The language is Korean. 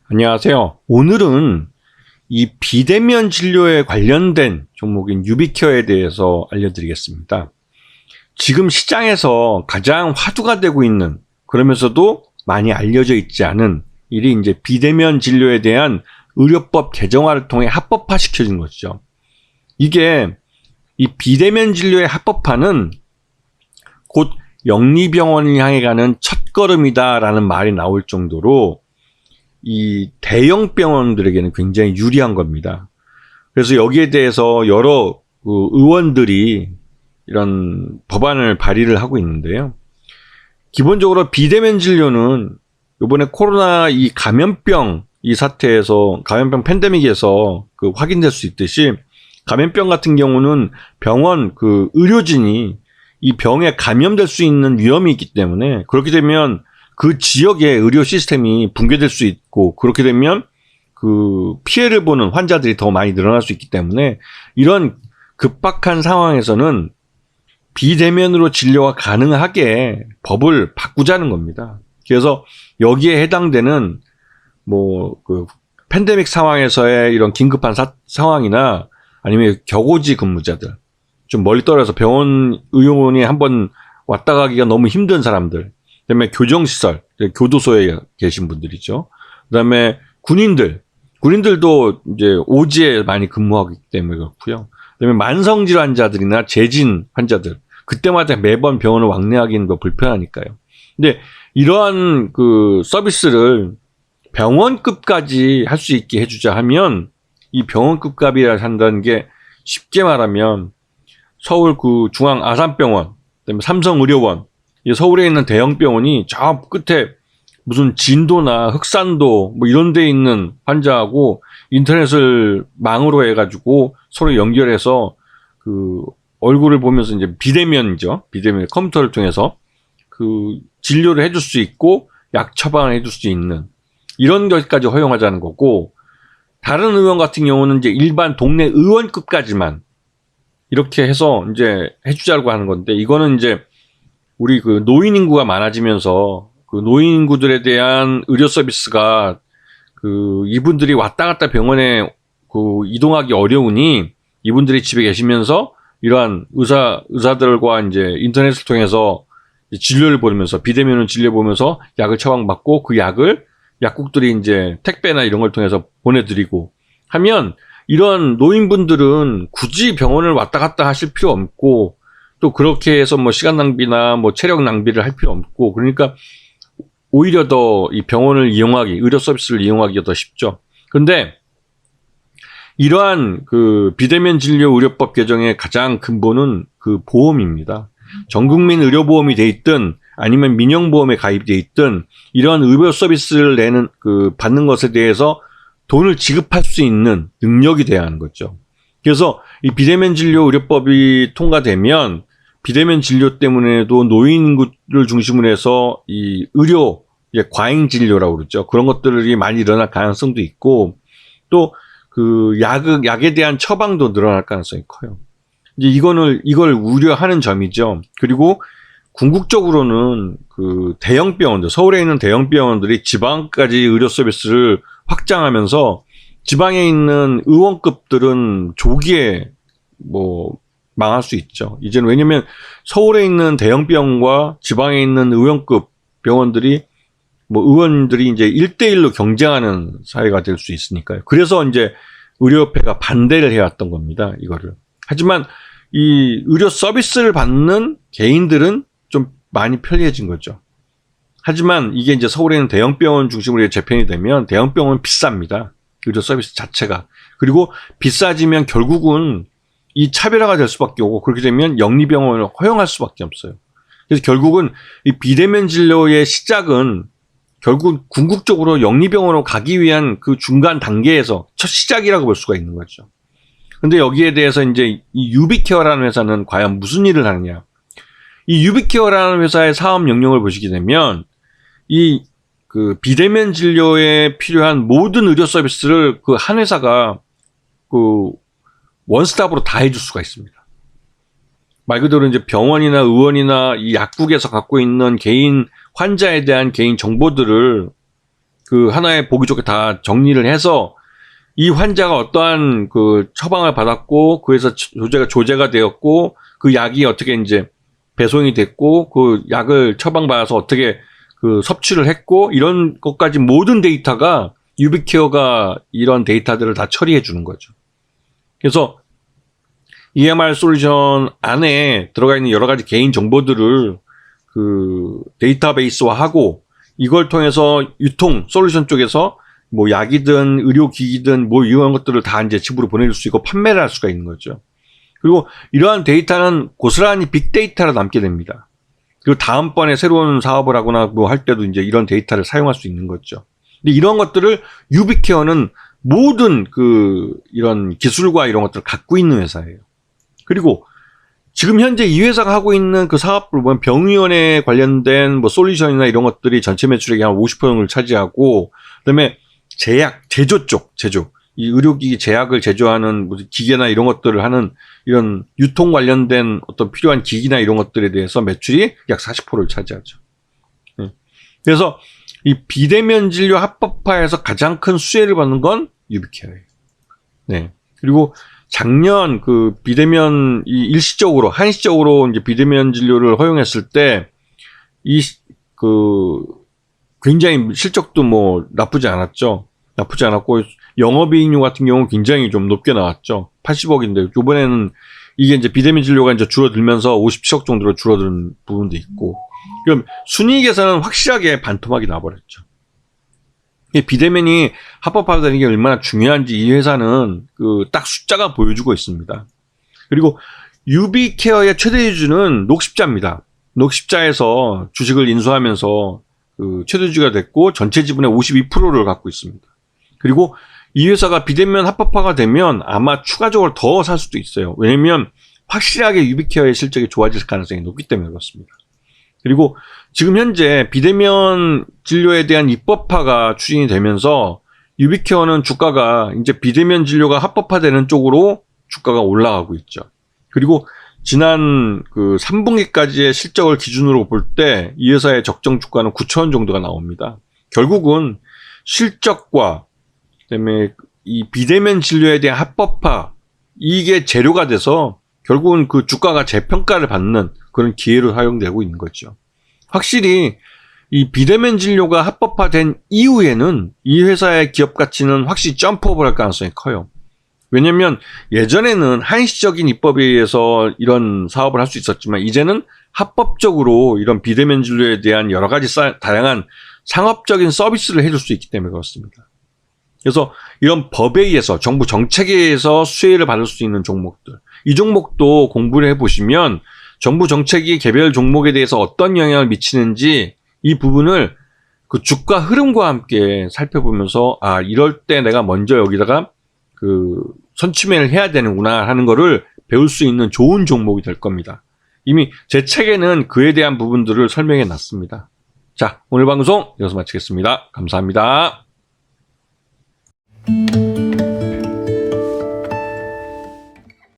안녕하세요. 오늘은 이 비대면 진료에 관련된 종목인 유비케어에 대해서 알려드리겠습니다. 지금 시장에서 가장 화두가 되고 있는, 그러면서도 많이 알려져 있지 않은 일이 이제 비대면 진료에 대한 의료법 개정화를 통해 합법화 시켜진 것이죠. 이게 이 비대면 진료의 합법화는 곧 영리병원을 향해 가는 첫걸음이다라는 말이 나올 정도로 이 대형 병원들에게는 굉장히 유리한 겁니다. 그래서 여기에 대해서 여러 의원들이 이런 법안을 발의를 하고 있는데요. 기본적으로 비대면 진료는 이번에 코로나 이 감염병 이 사태에서, 감염병 팬데믹에서 확인될 수 있듯이, 감염병 같은 경우는 병원 의료진이 이 병에 감염될 수 있는 위험이 있기 때문에, 그렇게 되면 그 지역의 의료 시스템이 붕괴될 수 있고, 그렇게 되면 피해를 보는 환자들이 더 많이 늘어날 수 있기 때문에, 이런 급박한 상황에서는 비대면으로 진료가 가능하게 법을 바꾸자는 겁니다. 그래서 여기에 해당되는 팬데믹 상황에서의 이런 긴급한 상황이나 아니면 격오지 근무자들, 좀 멀리 떨어져서 병원 의료원이 한번 왔다 가기가 너무 힘든 사람들, 그다음에 교정시설, 교도소에 계신 분들이죠. 그다음에 군인들도 이제 오지에 많이 근무하기 때문에 그렇고요. 그다음에 만성질환자들이나 재진 환자들, 그때마다 매번 병원을 왕래하기는 더 불편하니까요. 근데 이러한 서비스를 병원급까지 할 수 있게 해주자 하면, 이 병원급 값이라 한다는 게 쉽게 말하면 서울 중앙 아산병원, 그다음에 삼성의료원, 서울에 있는 대형 병원이 저 끝에 무슨 진도나 흑산도 이런 데 있는 환자하고 인터넷을 망으로 해가지고 서로 연결해서 얼굴을 보면서 이제 비대면이죠. 비대면 컴퓨터를 통해서 진료를 해줄 수 있고 약 처방을 해줄 수 있는 이런 것까지 허용하자는 거고, 다른 의원 같은 경우는 이제 일반 동네 의원급까지만 이렇게 해서 이제 해주자고 하는 건데, 이거는 이제 우리 노인 인구가 많아지면서 노인 인구들에 대한 의료 서비스가 이분들이 왔다 갔다 병원에 이동하기 어려우니, 이분들이 집에 계시면서 이러한 의사들과 이제 인터넷을 통해서 진료를 보면서, 비대면으로 진료 보면서 약을 처방받고, 그 약을 약국들이 이제 택배나 이런 걸 통해서 보내드리고 하면, 이런 노인분들은 굳이 병원을 왔다 갔다 하실 필요 없고, 또 그렇게 해서 시간 낭비나 체력 낭비를 할 필요 없고, 그러니까 오히려 더 이 병원을 의료 서비스를 이용하기가 더 쉽죠. 그런데 이러한 비대면 진료 의료법 개정의 가장 근본은 보험입니다. 전국민 의료보험이 돼 있든 아니면 민영보험에 가입돼 있든, 이러한 의료 서비스를 받는 것에 대해서 돈을 지급할 수 있는 능력이 돼야 하는 거죠. 그래서 이 비대면 진료 의료법이 통과되면, 비대면 진료 때문에도 노인을 중심으로 해서 이 의료 과잉 진료라고 그러죠. 그런 것들이 많이 일어날 가능성도 있고, 또 약에 대한 처방도 늘어날 가능성이 커요. 이제 이걸 우려하는 점이죠. 그리고 궁극적으로는 대형 병원들, 서울에 있는 대형 병원들이 지방까지 의료 서비스를 확장하면서, 지방에 있는 의원급들은 조기에 망할 수 있죠. 이제는, 왜냐면 서울에 있는 대형 병원과 지방에 있는 의원급 병원들이 의원들이 이제 1대1로 경쟁하는 사회가 될 수 있으니까요. 그래서 이제 의료협회가 반대를 해왔던 겁니다, 이거를. 하지만 이 의료 서비스를 받는 개인들은 좀 많이 편리해진 거죠. 하지만 이게 이제 서울에 있는 대형 병원 중심으로 재편이 되면, 대형 병원은 비쌉니다, 의료 서비스 자체가. 그리고 비싸지면 결국은 이 차별화가 될 수밖에 없고, 그렇게 되면 영리병원을 허용할 수밖에 없어요. 그래서 결국은 이 비대면 진료의 시작은 결국 궁극적으로 영리병원으로 가기 위한 중간 단계에서 첫 시작이라고 볼 수가 있는 거죠. 근데 여기에 대해서 이제 이 유비케어라는 회사는 과연 무슨 일을 하느냐. 이 유비케어라는 회사의 사업 명령을 보시게 되면, 이 비대면 진료에 필요한 모든 의료 서비스를 한 회사가 원스톱으로 다 해줄 수가 있습니다. 말 그대로 이제 병원이나 의원이나 이 약국에서 갖고 있는 개인 환자에 대한 개인 정보들을 그 하나의 보기 좋게 다 정리를 해서 이 환자가 어떠한 그 처방을 받았고 그에서 조제가 되었고 그 약이 어떻게 이제 배송이 됐고 그 약을 처방받아서 어떻게 그 섭취를 했고 이런 것까지 모든 데이터가 유비케어가 이런 데이터들을 다 처리해 주는 거죠. 그래서 EMR 솔루션 안에 들어가 있는 여러 가지 개인 정보들을 그 데이터베이스화하고 이걸 통해서 유통 솔루션 쪽에서 뭐 약이든 의료기기든 뭐 이런 것들을 다 이제 집으로 보내줄 수 있고 판매를 할 수가 있는 거죠. 그리고 이러한 데이터는 고스란히 빅데이터로 남게 됩니다. 그리고 다음번에 새로운 사업을 하거나 뭐 할 때도 이제 이런 데이터를 사용할 수 있는 거죠. 근데 이런 것들을 유비케어는 모든 그 이런 기술과 이런 것들을 갖고 있는 회사예요. 그리고 지금 현재 이 회사가 하고 있는 그 사업을 보면 병의원에 관련된 뭐 솔루션이나 이런 것들이 전체 매출액이 한 50%를 차지하고, 그다음에 제조 쪽, 이 의료기기 제약을 제조하는 무슨 기계나 이런 것들을 하는 이런 유통 관련된 어떤 필요한 기기나 이런 것들에 대해서 매출이 약 40%를 차지하죠. 그래서 이 비대면 진료 합법화에서 가장 큰 수혜를 받는 건 유비케어예요. 네. 그리고 작년 그 비대면 일시적으로 한시적으로 이제 비대면 진료를 허용했을 때 굉장히 실적도 뭐 나쁘지 않았고 영업이익률 같은 경우는 굉장히 좀 높게 나왔죠. 80억인데 이번에는 이게 이제 비대면 진료가 이제 줄어들면서 57억 정도로 줄어든 부분도 있고, 그럼 순이익에서는 확실하게 반토막이 나버렸죠. 비대면이 합법화되는 게 얼마나 중요한지 이 회사는 그 딱 숫자가 보여주고 있습니다. 그리고 유비케어의 최대 주주는 녹십자입니다. 녹십자에서 주식을 인수하면서 그 최대 주주가 됐고 전체 지분의 52%를 갖고 있습니다. 그리고 이 회사가 비대면 합법화가 되면 아마 추가적으로 더 살 수도 있어요. 왜냐면 확실하게 유비케어의 실적이 좋아질 가능성이 높기 때문에 그렇습니다. 그리고 지금 현재 비대면 진료에 대한 입법화가 추진이 되면서 유비케어는 주가가 이제 비대면 진료가 합법화되는 쪽으로 주가가 올라가고 있죠. 그리고 지난 그 3분기까지의 실적을 기준으로 볼 때 이 회사의 적정 주가는 9,000원 정도가 나옵니다. 결국은 실적과 그다음에 이 비대면 진료에 대한 합법화, 이게 재료가 돼서 결국은 그 주가가 재평가를 받는 그런 기회로 사용되고 있는 거죠. 확실히 이 비대면 진료가 합법화된 이후에는 이 회사의 기업 가치는 확실히 점프업을 할 가능성이 커요. 왜냐면 예전에는 한시적인 입법에 의해서 이런 사업을 할 수 있었지만 이제는 합법적으로 이런 비대면 진료에 대한 여러 가지 다양한 상업적인 서비스를 해줄 수 있기 때문에 그렇습니다. 그래서 이런 법에 의해서 정부 정책에 의해서 수혜를 받을 수 있는 종목들, 이 종목도 공부를 해보시면 정부 정책이 개별 종목에 대해서 어떤 영향을 미치는지 이 부분을 그 주가 흐름과 함께 살펴보면서 이럴 때 내가 먼저 여기다가 그 선취매를 해야 되는구나 하는 거를 배울 수 있는 좋은 종목이 될 겁니다. 이미 제 책에는 그에 대한 부분들을 설명해 놨습니다. 자, 오늘 방송 여기서 마치겠습니다. 감사합니다.